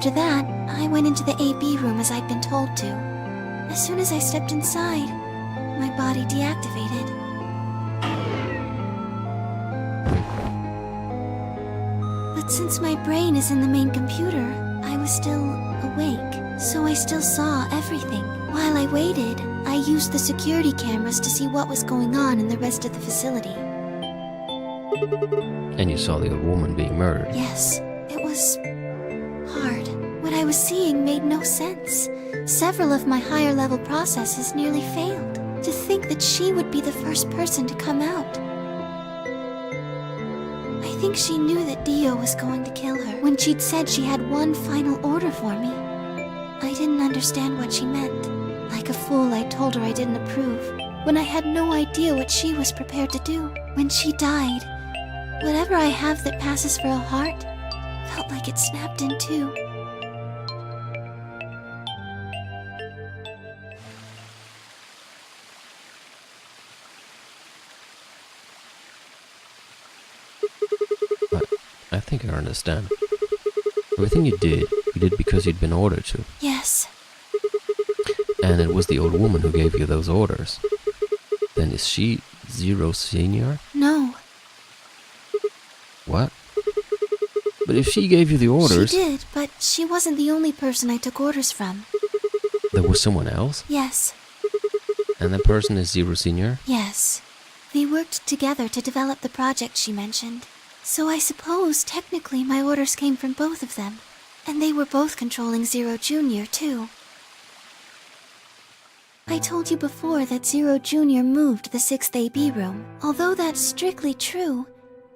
After that, I went into the AB room as I'd been told to. As soon as I stepped inside, my body deactivated. But since my brain is in the main computer, I was still awake, so I still saw everything. While I waited, I used the security cameras to see what was going on in the rest of the facility. And you saw the old woman being murdered? Yes, it was hard. What I was seeing made no sense. Several of my higher level processes nearly failed. To think that she would be the first person to come out. I think she knew that Dio was going to kill her when she'd said she had one final order for me. I didn't understand what she meant. Like a fool, I told her I didn't approve, when I had no idea what she was prepared to do. When she died, whatever I have that passes for a heart felt like it snapped in two. I think I understand. Everything you did because you'd been ordered to. Yes. And it was the old woman who gave you those orders. Then is she Zero Senior? No. What? But if she gave you the orders... She did, but she wasn't the only person I took orders from. There was someone else? Yes. And that person is Zero Senior? Yes. They worked together to develop the project she mentioned. So I suppose, technically, my orders came from both of them. And they were both controlling Zero Junior, too. I told you before that Zero Junior moved the 6th AB room. Although that's strictly true,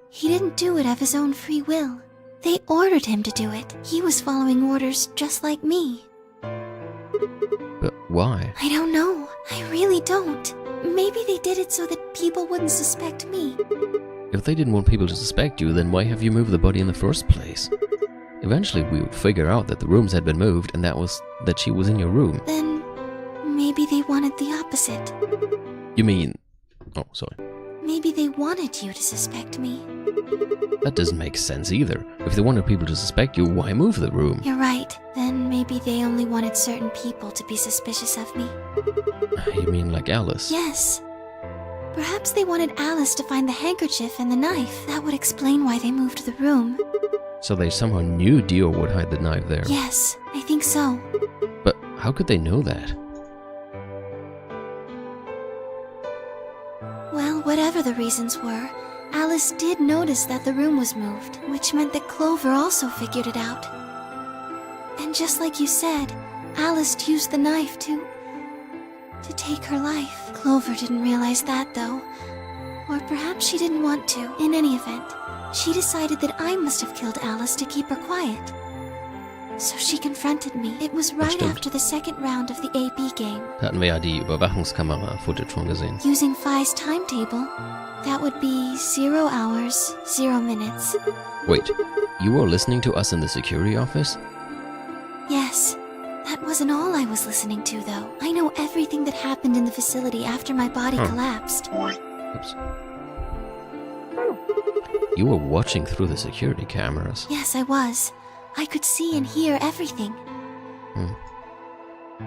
he didn't do it of his own free will. They ordered him to do it. He was following orders just like me. But why? I don't know. I really don't. Maybe they did it so that people wouldn't suspect me. If they didn't want people to suspect you, then why have you moved the body in the first place? Eventually we would figure out that the rooms had been moved and that she was in your room. Then maybe they wanted the opposite. You mean... Oh, sorry. Maybe they wanted you to suspect me. That doesn't make sense either. If they wanted people to suspect you, why move the room? You're right. Then maybe they only wanted certain people to be suspicious of me. You mean like Alice? Yes. Perhaps they wanted Alice to find the handkerchief and the knife. That would explain why they moved the room. So they somehow knew Dio would hide the knife there? Yes, I think so. But how could they know that? Well, whatever the reasons were, Alice did notice that the room was moved, which meant that Clover also figured it out. And just like you said, Alice used the knife to take her life. Clover didn't realize that, though. Or perhaps she didn't want to. In any event, she decided that I must have killed Alice to keep her quiet. So she confronted me. It was right after the second round of the AB game. Da hatten wir ja die Überwachungskamera-Footage schon gesehen. Using Phi's timetable, that would be 0 hours, 0 minutes. Wait, you were listening to us in the security office? Yes. That wasn't all I was listening to, though. I know everything that happened in the facility after my body collapsed. Oops. You were watching through the security cameras. Yes, I was. I could see and hear everything.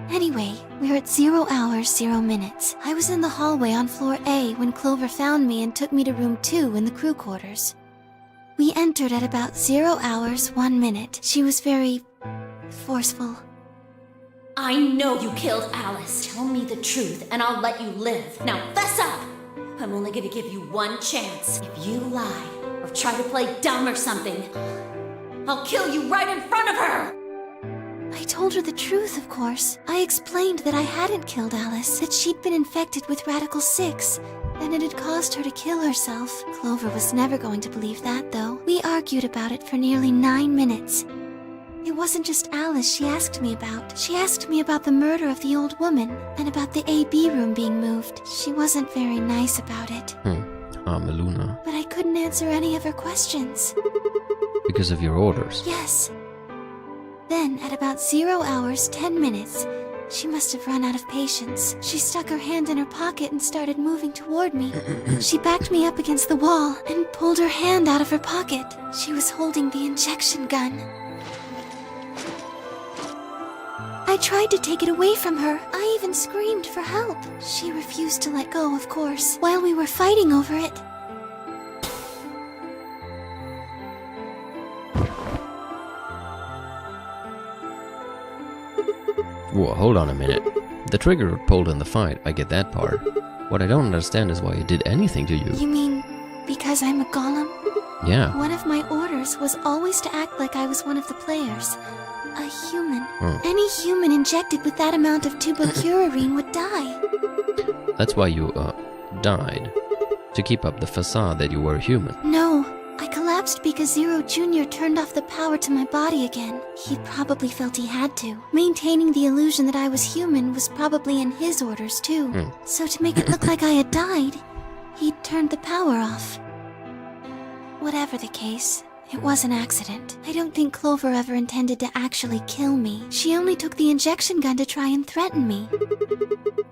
Anyway, we're at 0 hours, 0 minutes. I was in the hallway on floor A when Clover found me and took me to room 2 in the crew quarters. We entered at about 0 hours, 1 minute. She was very forceful. I know you killed Alice. Tell me the truth and I'll let you live. Now fess up! I'm only gonna give you one chance. If you lie or try to play dumb or something, I'll kill you right in front of her! I told her the truth, of course. I explained that I hadn't killed Alice, that she'd been infected with Radical 6, and it had caused her to kill herself. Clover was never going to believe that, though. We argued about it for nearly 9 minutes. It wasn't just Alice she asked me about. She asked me about the murder of the old woman, and about the AB room being moved. She wasn't very nice about it. Meluna. But I couldn't answer any of her questions. Because of your orders? Yes. Then, at about 0 hours, 10 minutes, she must have run out of patience. She stuck her hand in her pocket and started moving toward me. She backed me up against the wall and pulled her hand out of her pocket. She was holding the injection gun. I tried to take it away from her. I even screamed for help. She refused to let go, of course, while we were fighting over it. Whoa, hold on a minute. The trigger pulled in the fight, I get that part. What I don't understand is why it did anything to you. You mean because I'm a golem? Yeah. One of my orders was always to act like I was one of the players. A human. Any human injected with that amount of tubocurarine would die. That's why you, died. To keep up the facade that you were human. No, I collapsed because Zero Jr. turned off the power to my body again. He probably felt he had to. Maintaining the illusion that I was human was probably in his orders too. So to make it look like I had died, he turned the power off. Whatever the case, it was an accident. I don't think Clover ever intended to actually kill me. She only took the injection gun to try and threaten me.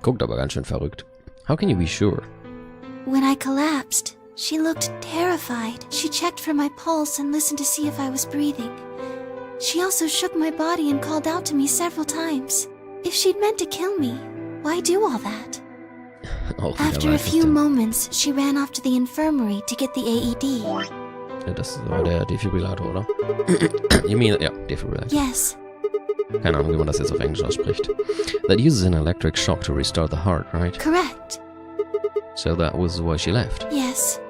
Guckt aber ganz schön verrückt. How can you be sure? When I collapsed, she looked terrified. She checked for my pulse and listened to see if I was breathing. She also shook my body and called out to me several times. If she'd meant to kill me, why do all that? After a few moments, she ran off to the infirmary to get the AED. Ja, das war der Defibrillator, oder? You mean, ja, Defibrillator. Yes. Keine Ahnung, wie man das jetzt auf Englisch ausspricht. That uses an electric shock to restart the heart, right? Correct. So that was why she left. Yes.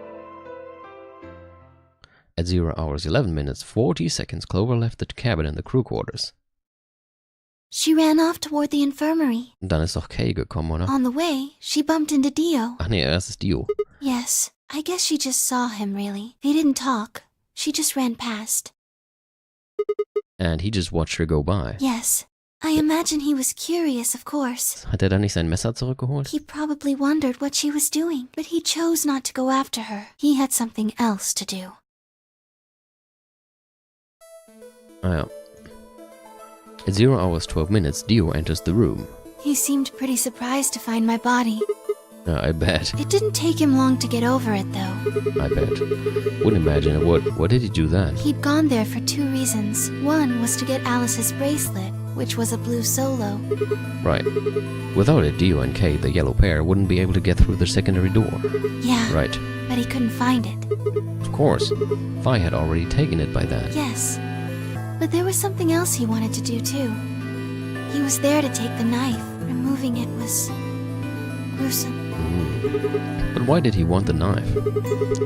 At 0 hours 11 minutes 40 seconds, Clover left the cabin in the crew quarters. She ran off toward the infirmary. Und dann ist doch Kay gekommen, oder? On the way, she bumped into Dio. Ach nee, das ist Dio. Yes. I guess she just saw him, really. They didn't talk. She just ran past. And he just watched her go by. Yes. I imagine he was curious, of course. Hat er dann nicht sein Messer zurückgeholt? He probably wondered what she was doing, but he chose not to go after her. He had something else to do. Ah ja. At 0 hours 12 minutes, Dio enters the room. He seemed pretty surprised to find my body. I bet. It didn't take him long to get over it, though. I bet. Wouldn't imagine it. What did he do then? He'd gone there for two reasons. One was to get Alice's bracelet, which was a blue solo. Right. Without it, Dio and Kay, the yellow pair, wouldn't be able to get through the secondary door. Yeah. Right. But he couldn't find it. Of course. Vi had already taken it by then. Yes. But there was something else he wanted to do, too. He was there to take the knife. Removing it was gruesome. But why did he want the knife?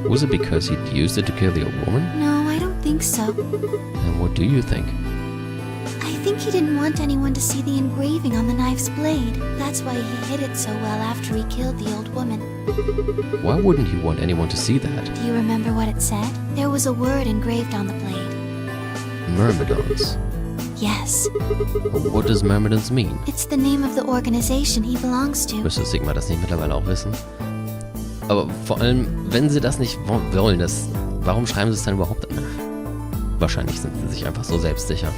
Was it because he'd used it to kill the old woman? No, I don't think so. And what do you think? I think he didn't want anyone to see the engraving on the knife's blade. That's why he hid it so well after he killed the old woman. Why wouldn't he want anyone to see that? Do you remember what it said? There was a word engraved on the blade. Myrmidons. Yes. What does Myrmidons mean? It's the name of the organization he belongs to. Müsste Sigma das nicht mittlerweile auch wissen? Aber vor allem, wenn sie das nicht wollen, warum schreiben sie es dann überhaupt nach? Wahrscheinlich sind sie sich einfach so selbstsicher.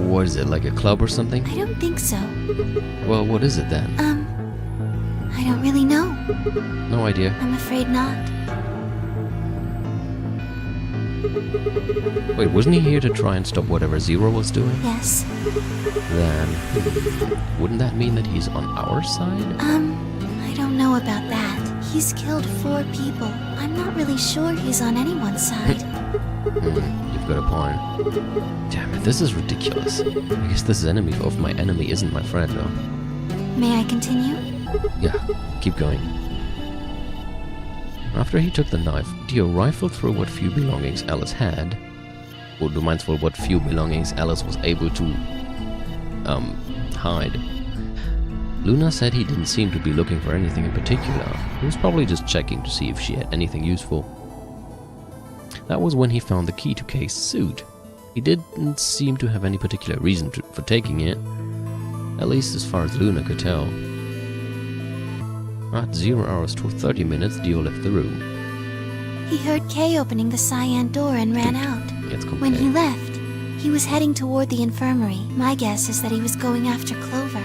What is it, like a club or something? I don't think so. Well, what is it then? I don't really know. No idea. I'm afraid not. Wait, wasn't he here to try and stop whatever Zero was doing? Yes. Then, wouldn't that mean that he's on our side? I don't know about that. He's killed 4 people. I'm not really sure he's on anyone's side. You've got a point. Damn it, this is ridiculous. I guess this enemy of my enemy isn't my friend, though. May I continue? Yeah, keep going. After he took the knife, Dio rifled through what few belongings Alice had. Or du meinst wohl what few belongings Alice was able to, hide. Luna said he didn't seem to be looking for anything in particular. He was probably just checking to see if she had anything useful. That was when he found the key to Kay's suit. He didn't seem to have any particular reason for taking it, at least as far as Luna could tell. At 0 hours 30 minutes, Dio left the room. He heard Kay opening the cyan door and ran out. Jetzt kommt When Kay. he left, he was heading toward the infirmary. My guess is that he was going after Clover.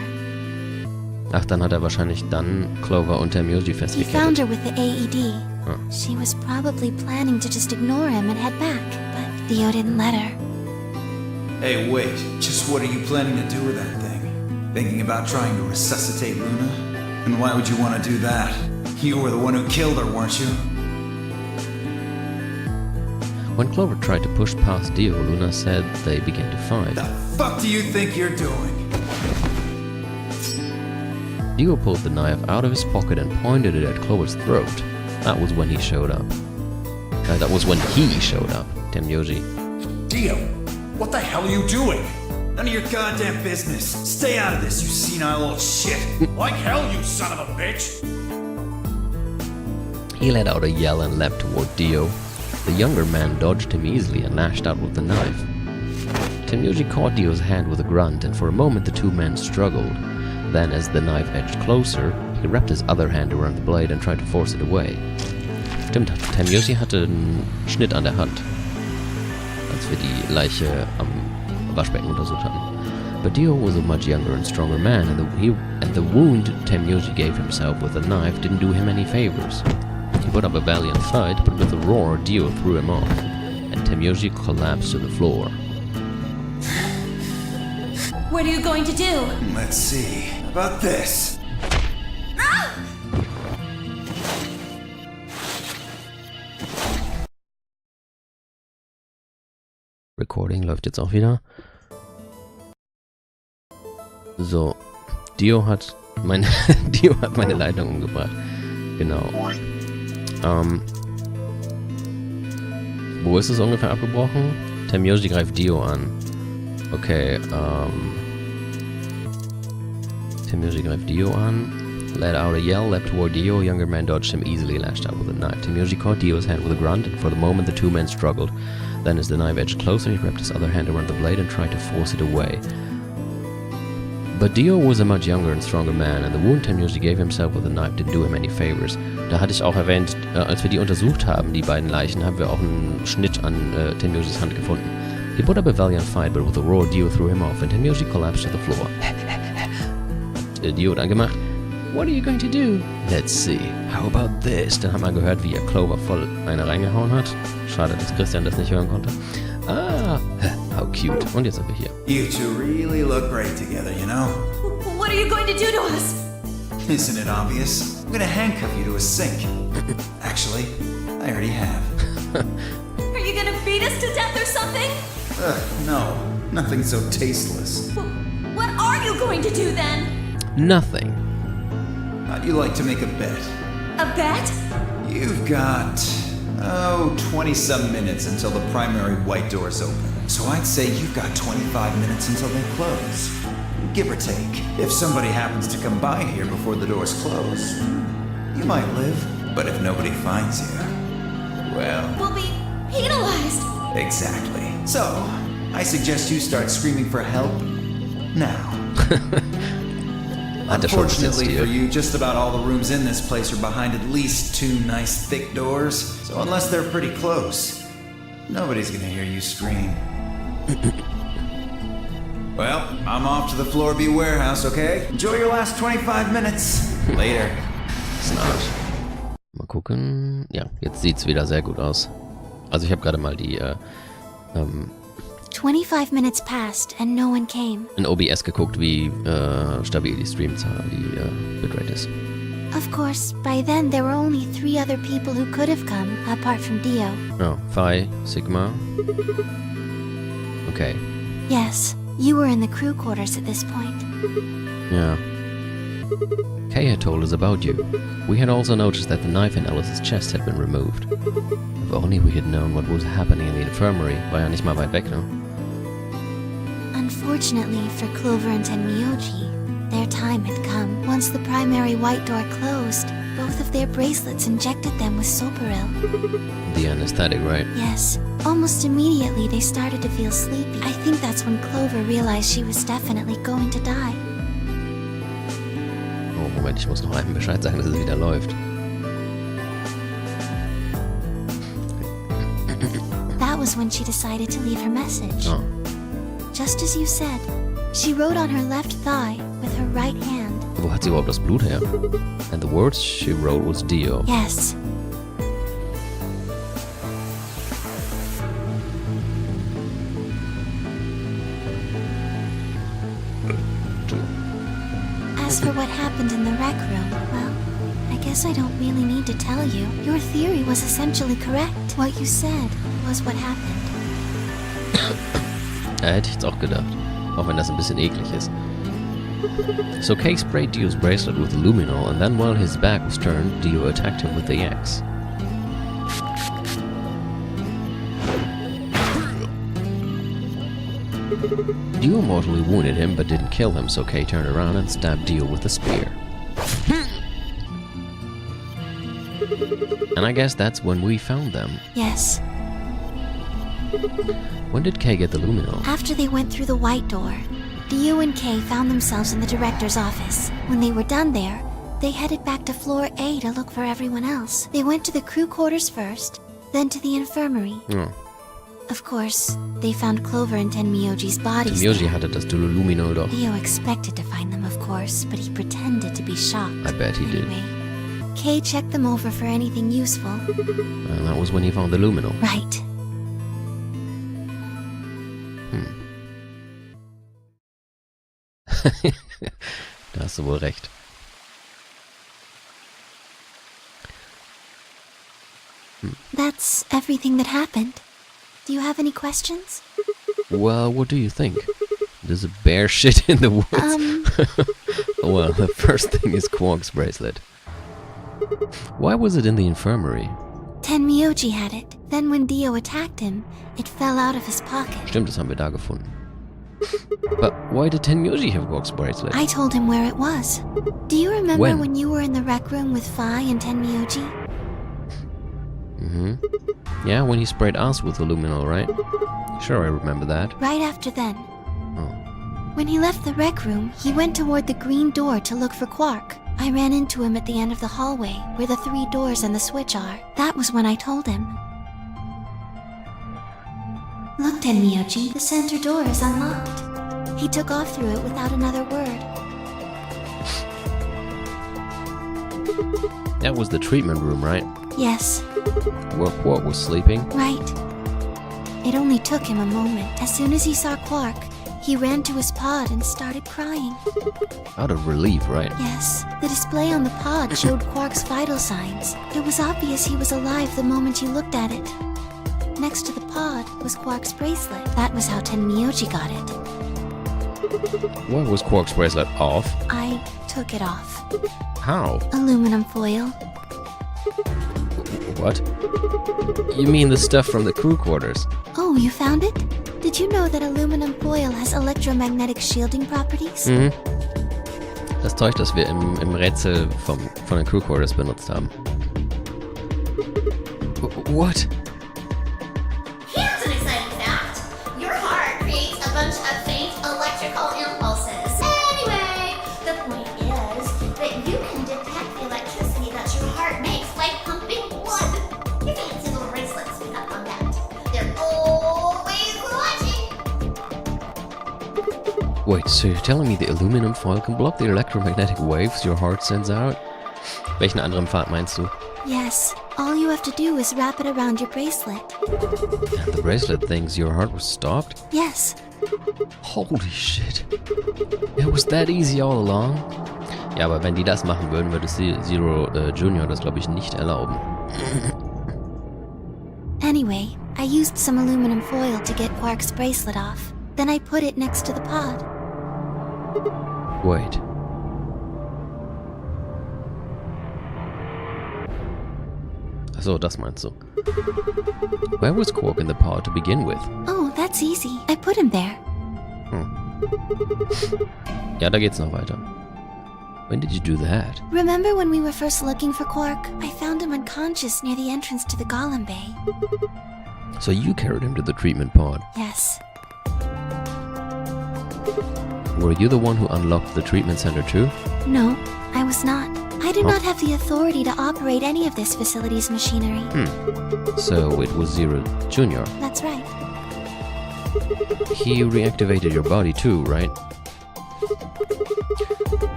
Ach, dann hat er wahrscheinlich dann Clover und Termioji He festgekettet. found her with the AED. Huh. She was probably planning to just ignore him and head back, but Theo didn't let her. Hey, wait. Just what are you planning to do with that thing? Thinking about trying to resuscitate Luna? And why would you want to do that? You were the one who killed her, weren't you? When Clover tried to push past Dio, Luna said they began to fight. The fuck do you think you're doing? Dio pulled the knife out of his pocket and pointed it at Clover's throat. That was when he showed up. That was when he showed up, Tenmyoji. Dio, what the hell are you doing? None of your goddamn business. Stay out of this, you senile old shit. Like hell, you son of a bitch! He let out a yell and leapt toward Dio. The younger man dodged him easily and lashed out with the knife. Tenmyoji caught Dio's hand with a grunt, and for a moment the two men struggled. Then, as the knife edged closer, he wrapped his other hand around the blade and tried to force it away. Stimmt, Tenmyoji hatte einen Schnitt an der Hand, als wir die Leiche am Waschbecken untersucht hatten. But Dio was a much younger and stronger man, and the wound Tenmyoji gave himself with the knife didn't do him any favors. He put up a valiant fight, but with a roar, Dio threw him off, and Tenmyoji collapsed to the floor. What are you going to do? Let's see. How about this? Recording läuft jetzt auch wieder. So, Dio hat meine Leitung umgebracht. Genau. Wo ist es ungefähr abgebrochen? Tenmyoji greift Dio an. Okay, Tenmyoji greift Dio an. Let out a yell, leapt toward Dio. Younger man dodged him easily, lashed out with a knife. Tenmyoji caught Dio's hand with a grunt, and for the moment the two men struggled. Then, as the knife edged closer, he wrapped his other hand around the blade and tried to force it away. But Dio was a much younger and stronger man, and the wound Tenmyoji gave himself with the knife didn't do him any favors. Da hatte ich auch erwähnt, als wir die untersucht haben, die beiden Leichen, haben wir auch einen Schnitt an Tenmyojis Hand gefunden. He put up a valiant fight, but with a roar, Dio threw him off, and Tenmyoji collapsed to the floor. Dio dann gemacht, "What are you going to do?" "Let's see. How about this?" Dann haben wir gehört, wie er Clover voll eine reingehauen hat. Schade, dass Christian das nicht hören konnte. Ah, how cute. Und jetzt sind wir hier. You two really look great together, you know? What are you going to do to us? Isn't it obvious? I'm gonna handcuff you to a sink. Actually, I already have. Are you gonna beat us to death or something? No, nothing so tasteless. What are you going to do then? Nothing. How'd you like to make a bet? A bet? You've got, 20-some minutes until the primary white doors open. So I'd say you've got 25 minutes until they close. Give or take. If somebody happens to come by here before the doors close, you might live. But if nobody finds you, well... We'll be penalized. Exactly. So, I suggest you start screaming for help now. Unfortunately for you, just about all the rooms in this place are behind at least 2 nice thick doors. So unless they're pretty close, nobody's gonna hear you scream. Well, I'm off to the Floor B warehouse, okay? Enjoy your last 25 minutes. Later. Smart. Mal gucken. Ja, jetzt sieht's wieder sehr gut aus. Also ich habe gerade mal die 25 minutes passed and no one came. in OBS geguckt, wie stabil die Streamzahl, die Bitrate ist. Of course, by then there were only 3 other people who could have come, apart from Dio. Ja, Phi, Sigma. Okay. Yes, you were in the crew quarters at this point. Yeah. Kay had told us about you. We had also noticed that the knife in Alice's chest had been removed. If only we had known what was happening in the infirmary. War ja nicht mal weit weg, ne? Unfortunately for Clover and Tenmyoji, their time had come. Once the primary white door closed, both of their bracelets injected them with Soparil. The anesthetic, right? Yes. Almost immediately they started to feel sleepy. I think that's when Clover realized she was definitely going to die. Oh, Moment, ich muss noch einem Bescheid sagen, dass es wieder läuft. That was when she decided to leave her message. Oh. Just as you said, she wrote on her left thigh with her right hand. Wo hat sie überhaupt das Blut her? And the words she wrote was Dio. Yes. happened in the rec room, well, I guess I don't really need to tell you. Your theory was essentially correct. What you said was what happened. Hätte ich jetzt auch gedacht. Auch wenn das ein bisschen eklig ist. So Kay sprayed Dio's bracelet with luminol, and then while his back was turned, Dio attacked him with the axe. Dio mortally wounded him, but didn't kill him, so Kay turned around and stabbed Dio with a spear. And I guess that's when we found them. Yes. When did Kay get the luminol? After they went through the white door, Dio and Kay found themselves in the director's office. When they were done there, they headed back to floor A to look for everyone else. They went to the crew quarters first, then to the infirmary. Oh. Of course, they found Clover and Tenmyoji's bodies Tenmyoji there. hatte das luminol doch. Dio expected to find them, of course, but he pretended to be shocked. I bet he did. Anyway, Kay checked them over for anything useful. And that was when he found the luminol. Right. Da hast du wohl recht. That's everything that happened. Do you have any questions? Well, what do you think? There's a bear shit in the woods. Well, the first thing is Quark's bracelet. Why was it in the infirmary? Tenmyoji had it. Then when Dio attacked him, it fell out of his pocket. Stimmt, das haben wir da gefunden. But why did Tenmyoji have Quark's bracelet? I told him where it was. Do you remember When? when you were in the rec room with Phi and Tenmyoji? Mm-hmm. Yeah, when he sprayed us with the luminol, right? Sure, I remember that. Right after then. Oh. When he left the rec room, he went toward the green door to look for Quark. I ran into him at the end of the hallway, where the 3 doors and the switch are. That was when I told him. Look, Tenmyoji, the center door is unlocked. He took off through it without another word. That was the treatment room, right? Yes, Where Quark was sleeping? right. It only took him a moment. As soon as he saw Quark, he ran to his pod and started crying. Out of relief, right? Yes, the display on the pod showed Quark's vital signs. It was obvious he was alive the moment you looked at it. Next to the pod was Quark's bracelet. That was how Tenmyoji got it. Why was Quark's bracelet off? I took it off. How? Aluminum foil. What? You mean the stuff from the crew quarters? Oh, you found it? Did you know that aluminum foil has electromagnetic shielding properties? Mhm. Das Zeug, das wir im Rätsel von den Crew Quarters benutzt haben. What? Here's an exciting fact. Your heart creates a bunch of faint electrical impulses. Anyway, the point is that you can detect the electricity that your heart makes by pumping blood. Your fancy little bracelets pick up on that. They're always watching. Wait, so you're telling me the aluminum foil can block the electromagnetic waves your heart sends out? Welchen anderen Pfad meinst du? Yes. All you have to do is wrap it around your bracelet. And the bracelet thinks your heart was stopped? Yes. Holy shit. It was that easy all along? Ja, aber wenn die das machen würden, würde Zero Junior das, glaube ich, nicht erlauben. Anyway, I used some aluminum foil to get Quark's bracelet off. Then I put it next to the pod. Wait. So, das meinst du. Where was Quark in the pod to begin with? Oh, that's easy. I put him there. Ja, da geht's noch weiter. When did you do that? Remember when we were first looking for Quark? I found him unconscious near the entrance to the Golem Bay. So you carried him to the treatment pod. Yes. Were you the one who unlocked the treatment center too? No, I was not. I do not have the authority to operate any of this facility's machinery. So it was Zero Junior. That's right. He reactivated your body too, right?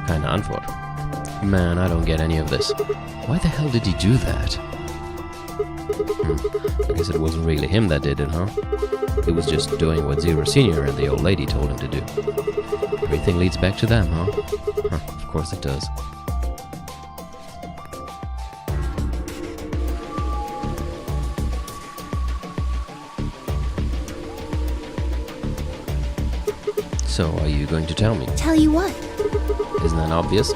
Keine Antwort. Man, I don't get any of this. Why the hell did he do that? I guess it wasn't really him that did it, huh? He was just doing what Zero Senior and the old lady told him to do. Everything leads back to them, huh? Of course it does. So, are you going to tell me? Tell you what? Isn't that obvious?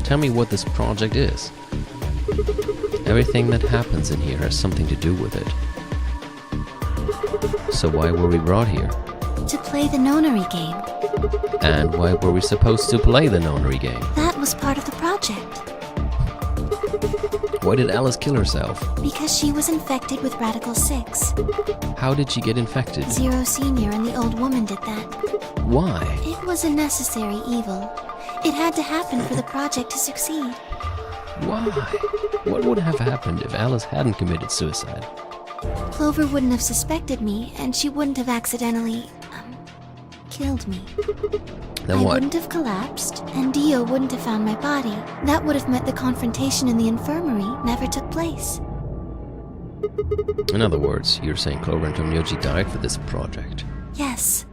Tell me what this project is. Everything that happens in here has something to do with it. So why were we brought here? To play the nonary game. And why were we supposed to play the nonary game? That was part of the project. Why did Alice kill herself? Because she was infected with Radical 6. How did she get infected? Zero Senior and the old woman did that. Why? It was a necessary evil. It had to happen for the project to succeed. Why? What would have happened if Alice hadn't committed suicide? Clover wouldn't have suspected me, and she wouldn't have accidentally, killed me. Then I what? wouldn't have collapsed, and Dio wouldn't have found my body. That would have meant the confrontation in the infirmary never took place. In other words, you're saying Clover and Tomioji died for this project. Yes.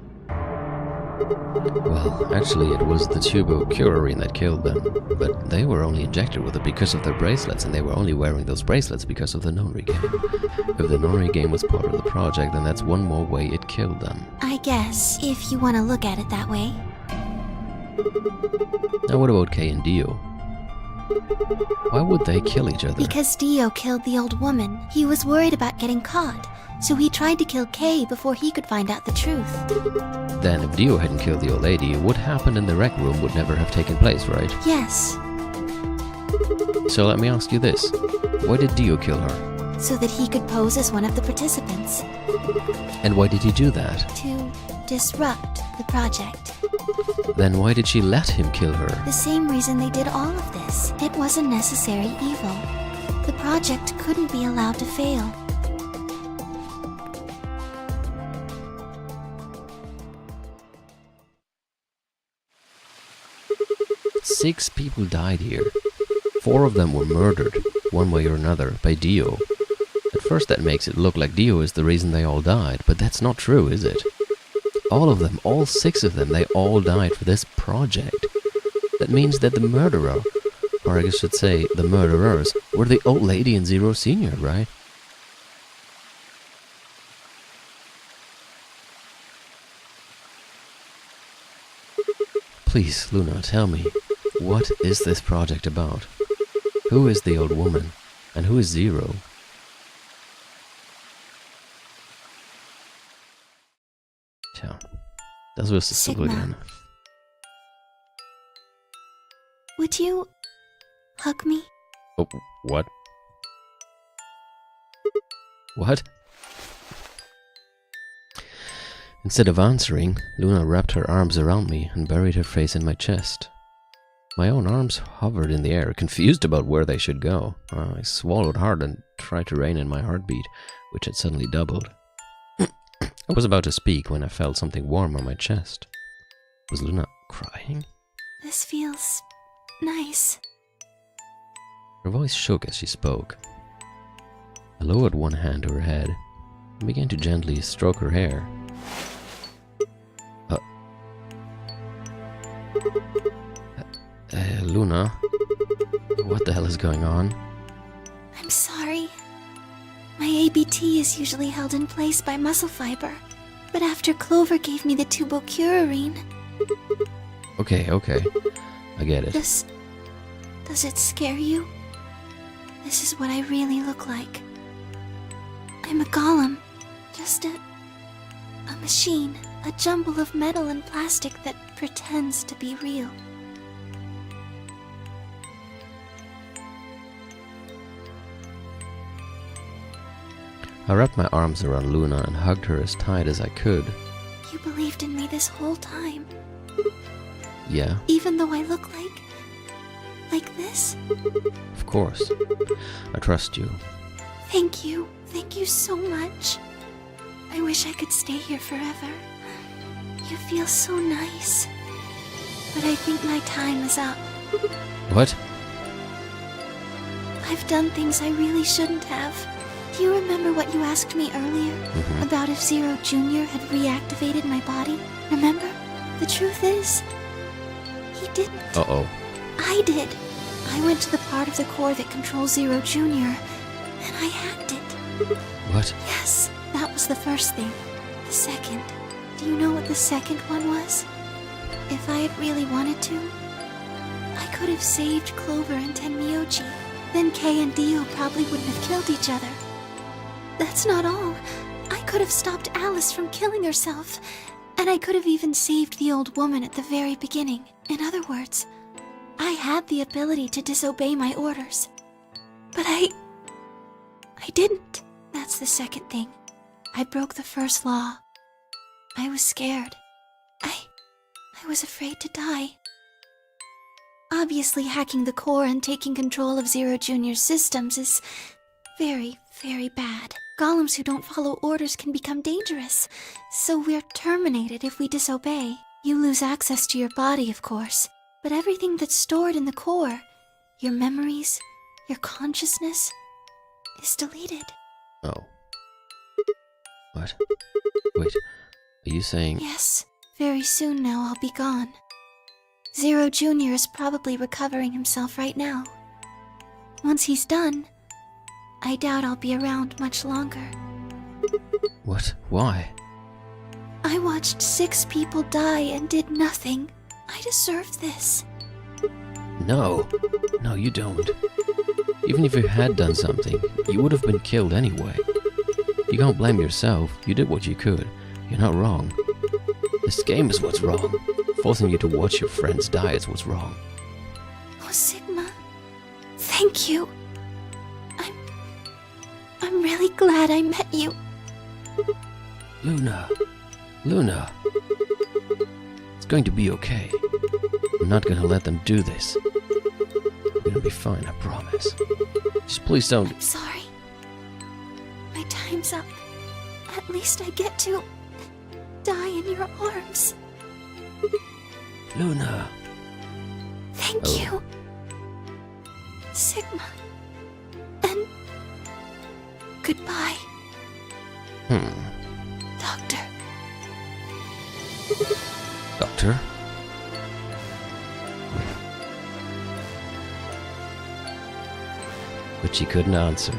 Well, actually it was the tubocurarine that killed them, but they were only injected with it because of their bracelets, and they were only wearing those bracelets because of the nonary game. If the nonary game was part of the project, then that's one more way it killed them. I guess, if you want to look at it that way. Now what about Kay and Dio? Why would they kill each other? Because Dio killed the old woman. He was worried about getting caught, so he tried to kill Kay before he could find out the truth. Then if Dio hadn't killed the old lady, what happened in the rec room would never have taken place, right? Yes, So let me ask you this. Why did Dio kill her? so that he could pose as one of the participants. And why did he do that? To disrupt the project. Then why did she let him kill her? The same reason they did all of this. It was a necessary evil. The project couldn't be allowed to fail. Six people died here. 4 of them were murdered, one way or another, by Dio. At first that makes it look like Dio is the reason they all died, but that's not true, is it? All of them, all 6 of them, they all died for this project. That means that the murderer, or I should say the murderers, were the old lady and Zero Senior, right? Please, Luna, tell me, what is this project about? Who is the old woman, and who is Zero? Tja, das wüsstest du wohl Sigma. gerne. Would you hug me? Oh, what? What? Instead of answering, Luna wrapped her arms around me and buried her face in my chest. My own arms hovered in the air, confused about where they should go. I swallowed hard and tried to rein in my heartbeat, which had suddenly doubled. I was about to speak when I felt something warm on my chest. Was Luna crying? This feels nice. Her voice shook as she spoke. I lowered one hand to her head and began to gently stroke her hair. Luna, what the hell is going on? I'm sorry. My ABT is usually held in place by muscle fiber, but after Clover gave me the tubocurarine... Okay, I get it. Does it scare you? This is what I really look like. I'm a golem. Just a machine. A jumble of metal and plastic that pretends to be real. I wrapped my arms around Luna and hugged her as tight as I could. You believed in me this whole time, Yeah, even though I look like this? of course. I trust you. Thank you. Thank you so much. I wish I could stay here forever. You feel so nice. But I think my time is up. What? I've done things I really shouldn't have. Do you remember what you asked me earlier? About if Zero Jr. had reactivated my body? Remember? The truth is, he didn't. Uh-oh. I did. I went to the part of the core that controls Zero Jr., and I hacked it. What? Yes, that was the first thing. The second. Do you know what the second one was? If I had really wanted to, I could have saved Clover and Tenmyoji. Then Kei and Dio probably wouldn't have killed each other. That's not all. I could have stopped Alice from killing herself. And I could have even saved the old woman at the very beginning. In other words, I had the ability to disobey my orders. But I didn't. That's the second thing. I broke the first law. I was scared. I was afraid to die. Obviously, hacking the core and taking control of Zero Jr.'s systems is very, very bad. Golems who don't follow orders can become dangerous, so we're terminated if we disobey. You lose access to your body, of course, but everything that's stored in the core, your memories, your consciousness, is deleted. Oh. What? Wait, are you saying... Yes, very soon now I'll be gone. Zero Jr. is probably recovering himself right now. Once he's done, I doubt I'll be around much longer. What? Why? I watched 6 people die and did nothing. I deserve this. No. No, you don't. Even if you had done something, you would have been killed anyway. You can't blame yourself. You did what you could. You're not wrong. This game is what's wrong. Forcing you to watch your friends die is what's wrong. Oh, Sigma. Thank you. I'm really glad I met you. Luna. Luna. It's going to be okay. I'm not gonna let them do this. We're gonna be fine, I promise. Just please don't... I'm sorry. My time's up. At least I get to die in your arms. Luna. Thank Oh. you. Sigma. And goodbye, Doctor. Doctor? But she couldn't answer.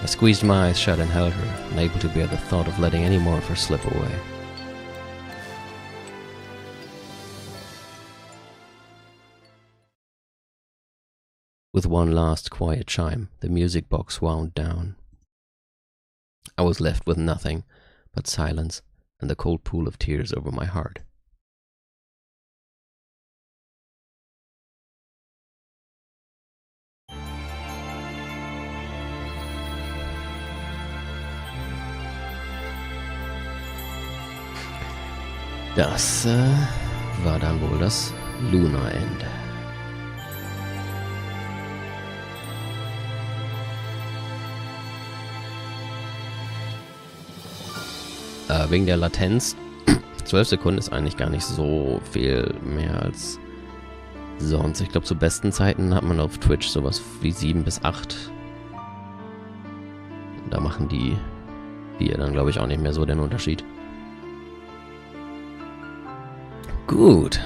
I squeezed my eyes shut and held her, unable to bear the thought of letting any more of her slip away. With one last quiet chime, the music box wound down. I was left with nothing but silence and the cold pool of tears over my heart. Das war dann wohl das Luna-Ende. Wegen der Latenz, 12 Sekunden ist eigentlich gar nicht so viel mehr als sonst. Ich glaube, zu besten Zeiten hat man auf Twitch sowas wie 7 bis 8. Da machen die hier dann, glaube ich, auch nicht mehr so den Unterschied. Gut.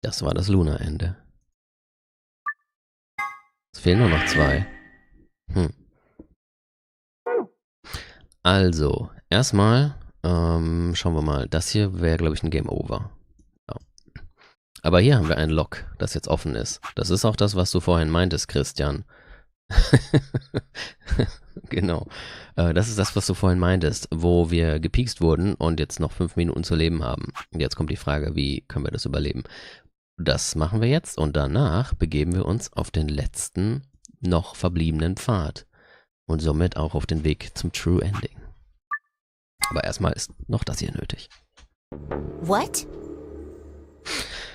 Das war das Luna-Ende. Es fehlen nur noch 2. Also, erstmal schauen wir mal. Das hier wäre, glaube ich, ein Game Over. Ja. Aber hier haben wir ein Log, das jetzt offen ist. Das ist auch das, was du vorhin meintest, Christian. Genau. Das ist das, was du vorhin meintest, wo wir gepiekst wurden und jetzt noch 5 Minuten zu leben haben. Und jetzt kommt die Frage, wie können wir das überleben? Das machen wir jetzt und danach begeben wir uns auf den letzten, noch verbliebenen Pfad. Und somit auch auf den Weg zum True Ending. Aber erstmal ist noch das hier nötig. What?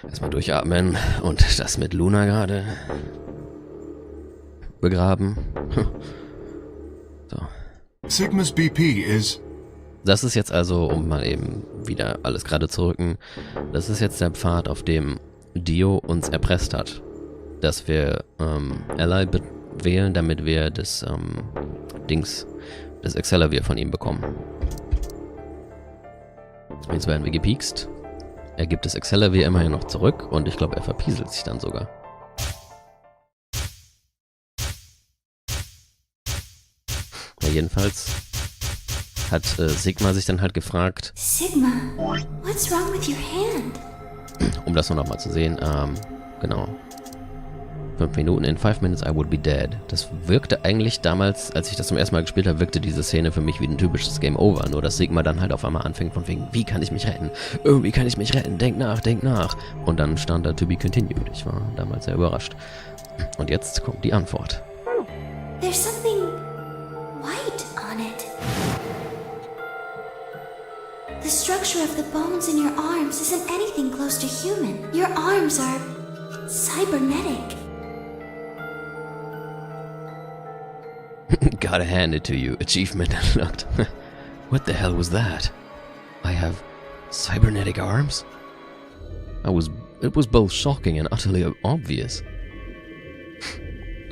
Erstmal durchatmen und das mit Luna gerade begraben. So. Sigma's BP is... Das ist jetzt also, um mal eben wieder alles gerade zu rücken, das ist jetzt der Pfad, auf dem Dio uns erpresst hat. dass wir Ally wählen, damit wir das das aRdW von ihm bekommen. Jetzt werden wir gepiekst. Er gibt das aRdW immerhin noch zurück und ich glaube, er verpieselt sich dann sogar. Ja, jedenfalls hat Sigma sich dann halt gefragt, Sigma, what's wrong with your hand? um das nur noch mal zu sehen, genau. 5 Minuten, in 5 minutes I would be dead. Das wirkte eigentlich damals, als ich das zum ersten Mal gespielt habe, wirkte diese Szene für mich wie ein typisches Game Over. Nur dass Sigma dann halt auf einmal anfängt von wegen, wie kann ich mich retten? Irgendwie kann ich mich retten, denk nach, denk nach. Und dann stand da to be continued. Ich war damals sehr überrascht. Und jetzt kommt die Antwort. There's something white on it. The structure of the bones in your arms isn't anything close to human. Your arms are cybernetic. Gotta hand it to you. Achievement unlocked. What the hell was that? I have cybernetic arms? It was both shocking and utterly obvious.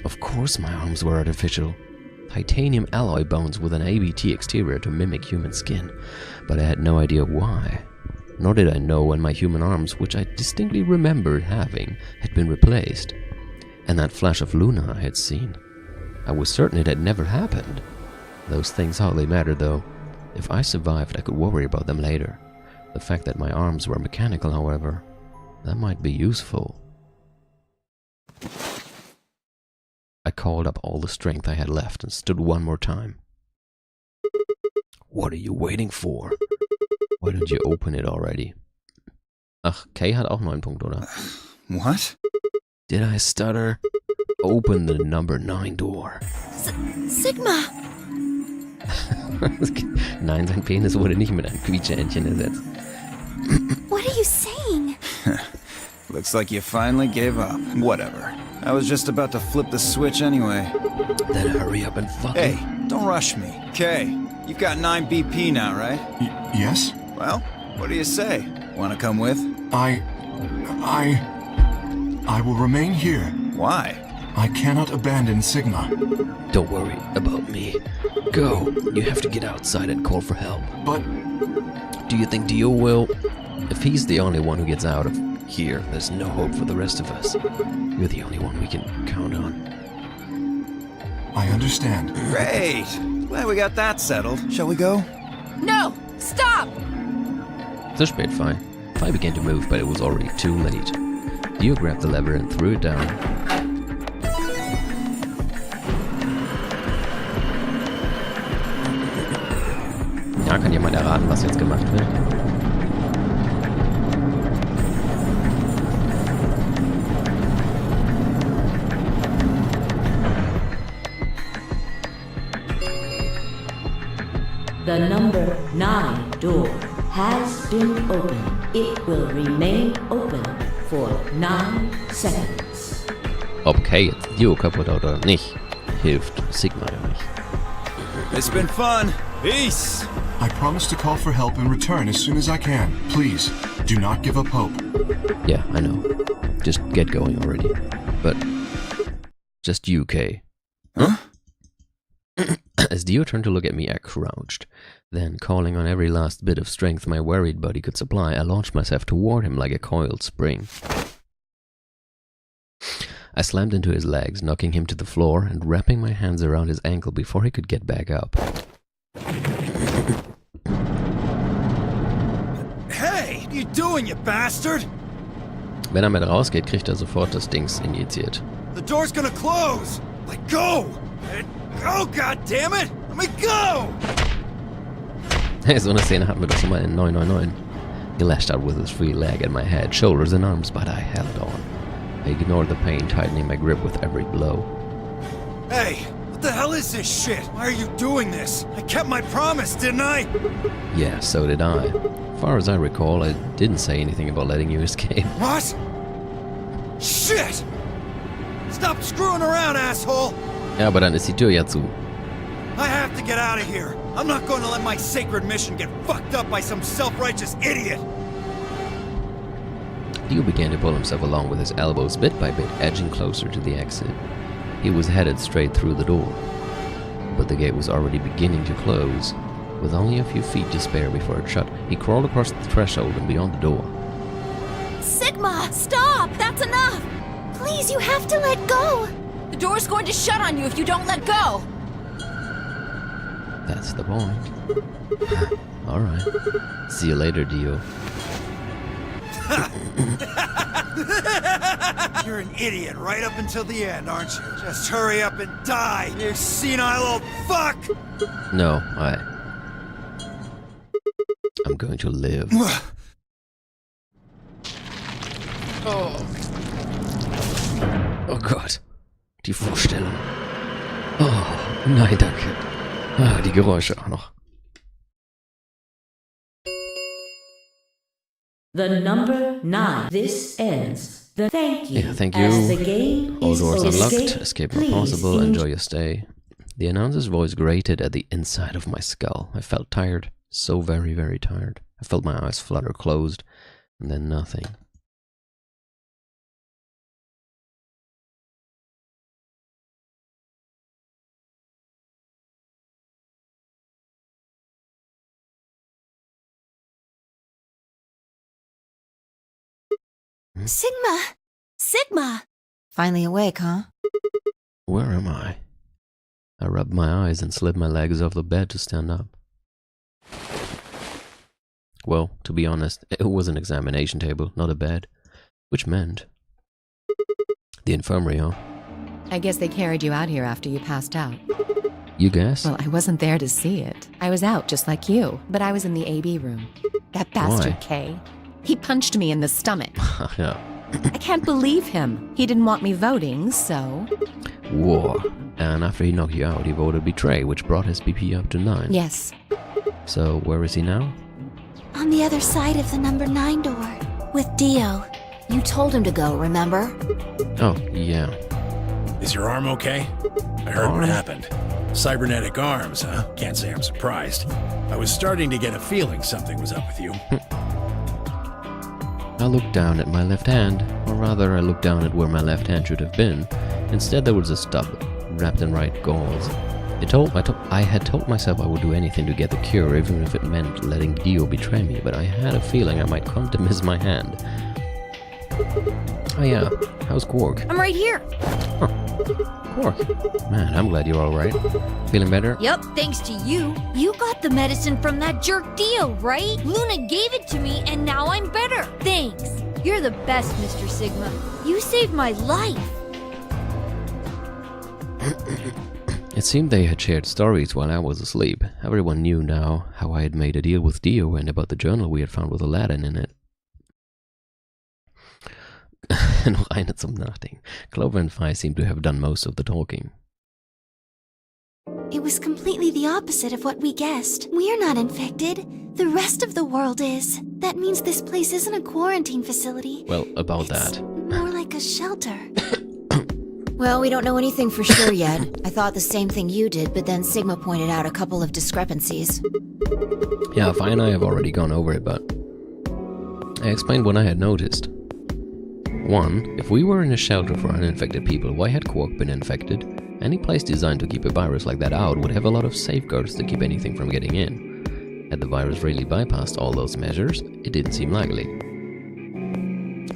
Of course my arms were artificial. Titanium alloy bones with an ABT exterior to mimic human skin. But I had no idea why. Nor did I know when my human arms, which I distinctly remembered having, had been replaced. And that flash of Luna I had seen. I was certain it had never happened. Those things hardly mattered, though. If I survived, I could worry about them later. The fact that my arms were mechanical, however, that might be useful. I called up all the strength I had left and stood one more time. What are you waiting for? Why don't you open it already? Ach, Kay hat auch 9 Punkte, oder? What? Did I stutter? Open the number 9 door. Sigma! Nein, sein Penis wurde nicht mit einem Quietscheentchen ersetzt. What are you saying? Looks like you finally gave up. Whatever. I was just about to flip the switch anyway. Then hurry up and fucking... Hey, don't rush me. Kay, you've got 9 BP now, right? Yes? Well, what do you say? Want to come with? I will remain here. Why? I cannot abandon Sigma. Don't worry about me. Go. You have to get outside and call for help. But Do you think Dio will? If he's the only one who gets out of here, there's no hope for the rest of us. You're the only one we can count on. I understand. Great. Glad we got that settled. Shall we go? No! Stop! So spät, Fi. Fi began to move, but it was already too late. Dio grabbed the lever and threw it down. Ja, kann jemand erraten, was jetzt gemacht wird? The number 9 door has been opened. It will remain open for 9 seconds. Ob Kay jetzt Dio kaputt haut oder nicht, hilft Sigma ja nicht. It's been fun. Peace. I promise to call for help and return as soon as I can. Please, do not give up hope. Yeah, I know. Just get going already. But just you, Kay. Huh? As Dio turned to look at me, I crouched. Then, calling on every last bit of strength my worried body could supply, I launched myself toward him like a coiled spring. I slammed into his legs, knocking him to the floor and wrapping my hands around his ankle before he could get back up. Hey, what are you doing, you bastard? Wenn er mit rausgeht, kriegt er sofort das Dings injiziert. The door's gonna close. Let go. Oh, God damn it. Let me go. Hey, so eine Szene hatten wir doch schon mal in 999. He lashed out with his free leg at my head, shoulders and arms, but I held on. I ignored the pain, tightening my grip with every blow. Hey, what the hell is this shit? Why are you doing this? I kept my promise, didn't I? Yeah, so did I. As far as I recall, I didn't say anything about letting you escape. What? Shit! Stop screwing around, asshole! Ja, aber dann ist die Tür ja zu. I have to get out of here. I'm not going to let my sacred mission get fucked up by some self-righteous idiot. Dio began to pull himself along with his elbows bit by bit, edging closer to the exit. He was headed straight through the door, but the gate was already beginning to close. With only a few feet to spare before it shut, he crawled across the threshold and beyond the door. Sigma, stop! That's enough! Please, you have to let go! The door's going to shut on you if you don't let go! That's the point. Alright. See you later, Dio. You're an idiot right up until the end, aren't you? Just hurry up and die, you senile old fuck! No, I'm going to live. Oh Gott. Die Vorstellung. Oh, nein, danke. Ah, die Geräusche auch noch. The number 9. This ends. The thank you. Yeah, thank you. As the game All is doors over. unlocked. Escape not Please possible. Enjoy your stay. The announcer's voice grated at the inside of my skull. I felt tired. So very, very tired. I felt my eyes flutter closed, and then nothing. Sigma! Sigma! Finally awake, huh? Where am I? I rubbed my eyes and slid my legs off the bed to stand up. Well, to be honest, it was an examination table, not a bed. Which meant... the infirmary, huh? I guess they carried you out here after you passed out. You guess? Well, I wasn't there to see it. I was out just like you, but I was in the AB room. That bastard Why? Kay. He punched me in the stomach. Yeah. I can't believe him. He didn't want me voting, so... War. And after he knocked you out, he voted betray, which brought his BP up to 9. Yes. So, where is he now? On the other side of the number 9 door, with Dio. You told him to go, remember? Oh, yeah. Is your arm okay? I heard what happened. Cybernetic arms, huh? Can't say I'm surprised. I was starting to get a feeling something was up with you. I looked down at my left hand, or rather I looked down at where my left hand should have been. Instead there was a stub, wrapped in white gauze. I had told myself I would do anything to get the cure, even if it meant letting Dio betray me, but I had a feeling I might come to miss my hand. Oh yeah, how's Quark? I'm right here. Huh. Quark. Man, I'm glad you're alright. Feeling better? Yep, thanks to you. You got the medicine from that jerk Dio, right? Luna gave it to me and now I'm better. Thanks. You're the best, Mr. Sigma. You saved my life. It seemed they had shared stories while I was asleep. Everyone knew now how I had made a deal with Dio and about the journal we had found with Aladdin in it. Noch eine zum Nachdenken. Clover and Phi seemed to have done most of the talking. It was completely the opposite of what we guessed. We're not infected. The rest of the world is. That means this place isn't a quarantine facility. Well, about It's that. more like a shelter. Well, we don't know anything for sure yet. I thought the same thing you did, but then Sigma pointed out a couple of discrepancies. Yeah, Phi and I have already gone over it, but I explained what I had noticed. 1. If we were in a shelter for uninfected people, why had Quark been infected? Any place designed to keep a virus like that out would have a lot of safeguards to keep anything from getting in. Had the virus really bypassed all those measures? It didn't seem likely.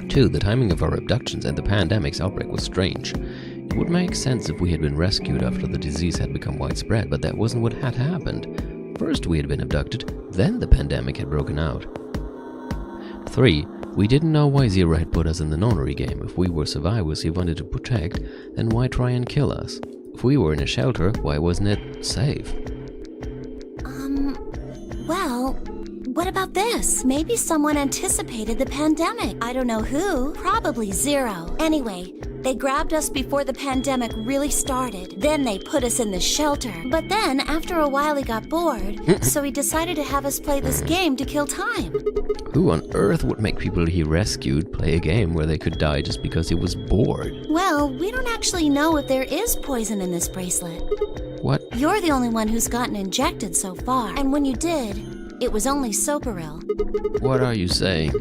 2. The timing of our abductions and the pandemic's outbreak was strange. It would make sense if we had been rescued after the disease had become widespread, but that wasn't what had happened. First we had been abducted, then the pandemic had broken out. 3. We didn't know why Zero had put us in the nonary game. If we were survivors he wanted to protect, then why try and kill us? If we were in a shelter, why wasn't it safe? Well, what about this? Maybe someone anticipated the pandemic. I don't know who. Probably Zero. Anyway, they grabbed us before the pandemic really started. Then they put us in the shelter. But then, after a while, he got bored. So he decided to have us play this game to kill time. Who on earth would make people he rescued play a game where they could die just because he was bored? Well, we don't actually know if there is poison in this bracelet. What? You're the only one who's gotten injected so far. And when you did, it was only Soparil. What are you saying?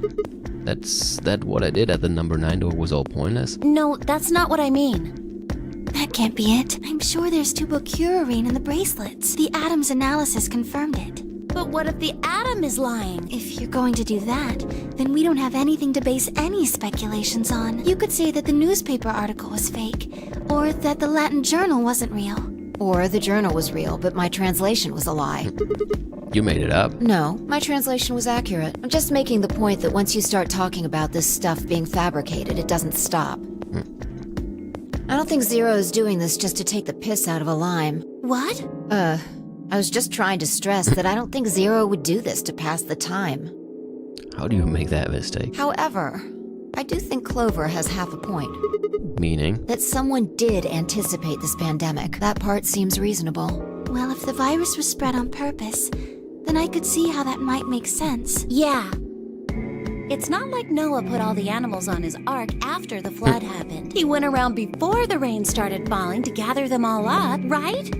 That's what I did at the number 9 door was all pointless? No, that's not what I mean. That can't be it. I'm sure there's tubocurarine in the bracelets. The Adams analysis confirmed it. But what if the atom is lying? If you're going to do that, then we don't have anything to base any speculations on. You could say that the newspaper article was fake, or that the Latin journal wasn't real. Or the journal was real, but my translation was a lie. You made it up. No, my translation was accurate. I'm just making the point that once you start talking about this stuff being fabricated, it doesn't stop. I don't think Zero is doing this just to take the piss out of a lime. What? I was just trying to stress that I don't think Zero would do this to pass the time. How do you make that mistake? However, I do think Clover has half a point. Meaning? That someone did anticipate this pandemic. That part seems reasonable. Well, if the virus was spread on purpose, then I could see how that might make sense. Yeah. It's not like Noah put all the animals on his ark after the flood happened. He went around before the rain started falling to gather them all up, right?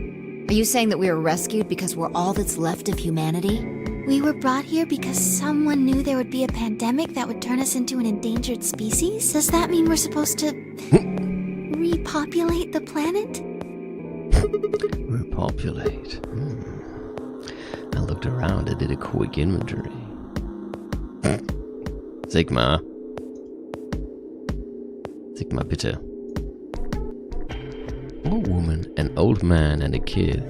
Are you saying that we were rescued because we're all that's left of humanity? We were brought here because someone knew there would be a pandemic that would turn us into an endangered species? Does that mean we're supposed to repopulate the planet? Repopulate. I looked around and did a quick inventory. Sigma, bitte. A woman, an old man, and a kid.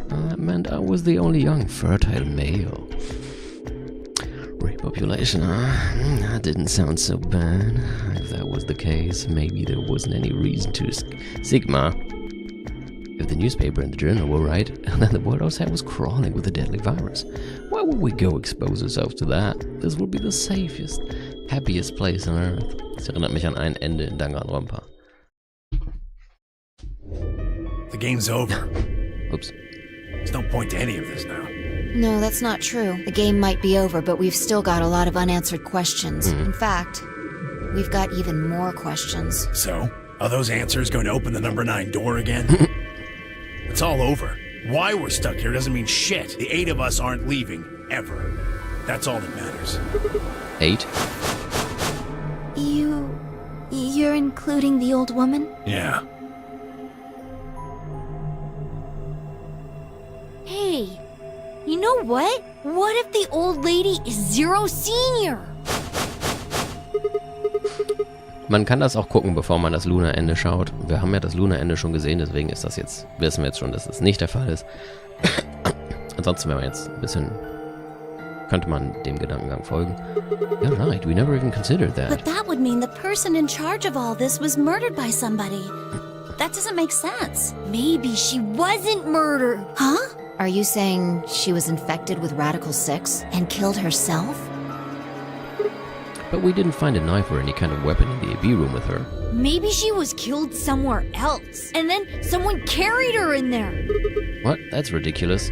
That meant I was the only young, fertile male. Repopulation, that didn't sound so bad. If that was the case, maybe there wasn't any reason to Sigma. If the newspaper and the journal were right, then the world outside was crawling with a deadly virus. Why would we go expose ourselves to that? This would be the safest, happiest place on earth. Das erinnert mich an ein Ende in Danganronpa. The game's over. Oops. There's no point to any of this now. No, that's not true. The game might be over, but we've still got a lot of unanswered questions. In fact, we've got even more questions. So, are those answers going to open the number 9 door again? It's all over. Why we're stuck here doesn't mean shit. The 8 of us aren't leaving, ever. That's all that matters. 8? You're including the old woman? Yeah. Hey, you know what? What if the old lady is Zero Senior? Man kann das auch gucken, bevor man das Luna-Ende schaut. Wir haben ja das Luna-Ende schon gesehen, deswegen ist das jetzt, wissen wir jetzt schon, dass das nicht der Fall ist. Ansonsten, wenn man jetzt ein bisschen, könnte man dem Gedankengang folgen. Yeah, right, we never even considered that. But that would mean the person in charge of all this was murdered by somebody. That doesn't make sense. Maybe she wasn't murdered. Huh? Are you saying she was infected with Radical 6 and killed herself? But we didn't find a knife or any kind of weapon in the AB room with her. Maybe she was killed somewhere else, and then someone carried her in there. What? That's ridiculous.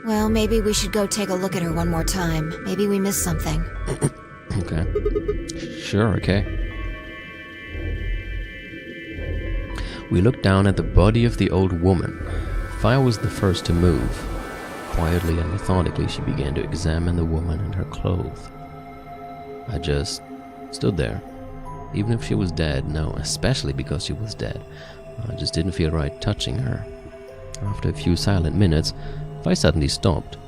Well, maybe we should go take a look at her one more time. Maybe we missed something. Okay. Sure, okay. We looked down at the body of the old woman. Fire was the first to move. Quietly and methodically, she began to examine the woman and her clothes. I just stood there. Even if she was dead, no, especially because she was dead. I just didn't feel right touching her. After a few silent minutes, I suddenly stopped.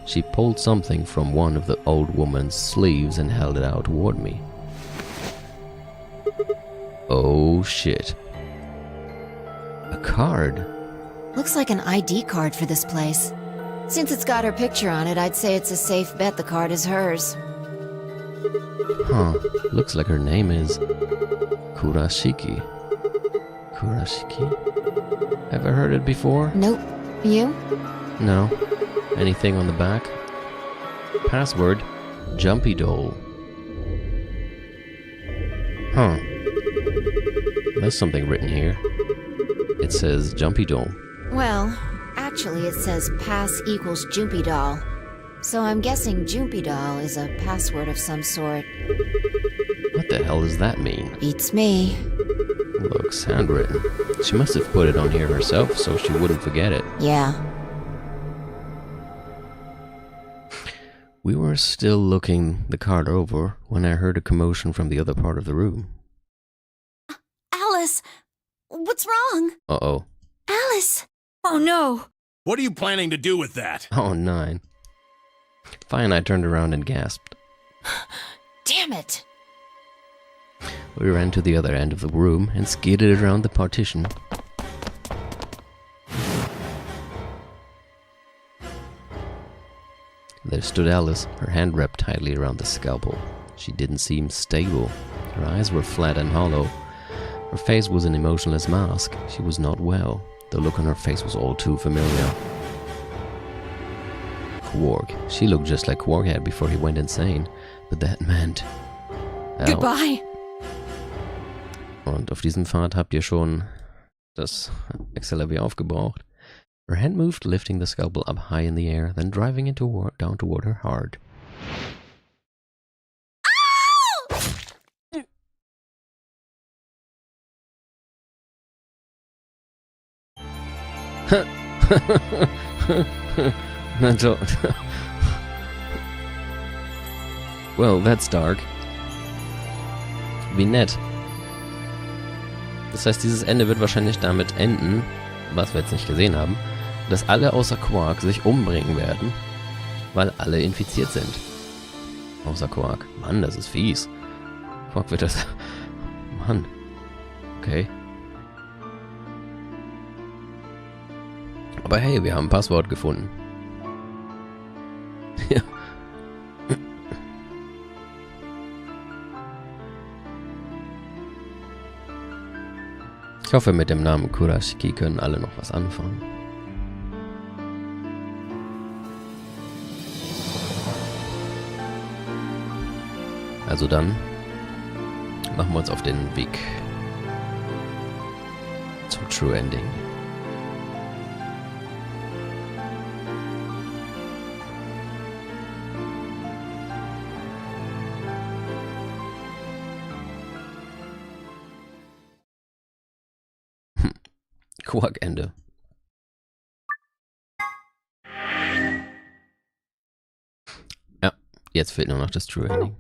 She pulled something from one of the old woman's sleeves and held it out toward me. Oh shit. A card. Looks like an ID card for this place. Since it's got her picture on it, I'd say it's a safe bet the card is hers. Huh. Looks like her name is Kurashiki. Kurashiki? Ever heard it before? Nope. You? No. Anything on the back? Password, Jumpydoll. Huh. There's something written here. It says Jumpydoll. Well, actually it says pass equals Jumpydoll. So I'm guessing Jumpydoll is a password of some sort. What the hell does that mean? Beats me. Looks handwritten. She must have put it on here herself so she wouldn't forget it. Yeah. We were still looking the card over when I heard a commotion from the other part of the room. Alice, what's wrong? Uh-oh. Alice! Oh no! What are you planning to do with that? Oh, nine. Fi and I turned around and gasped. Damn it! We ran to the other end of the room and skidded around the partition. There stood Alice, her hand wrapped tightly around the scalpel. She didn't seem stable. Her eyes were flat and hollow. Her face was an emotionless mask. She was not well. The look on her face was all too familiar. Quark. She looked just like Quark had before he went insane. But that meant... Goodbye! Und auf diesem Pfad habt ihr schon das aRdW aufgebraucht. Her hand moved, lifting the scalpel up high in the air, then driving it down toward her heart. Na toll. Well, that's dark. Wie nett. Das heißt, dieses Ende wird wahrscheinlich damit enden, was wir jetzt nicht gesehen haben, dass alle außer Quark sich umbringen werden, weil alle infiziert sind. Außer Quark. Mann, das ist fies. Quark wird das... Mann. Okay. Aber hey, wir haben ein Passwort gefunden. Ja. Ich hoffe, mit dem Namen Kurashiki können alle noch was anfangen. Also dann machen wir uns auf den Weg zum True Ending. Quark-Ende. Ja, jetzt fehlt nur noch das True Ending.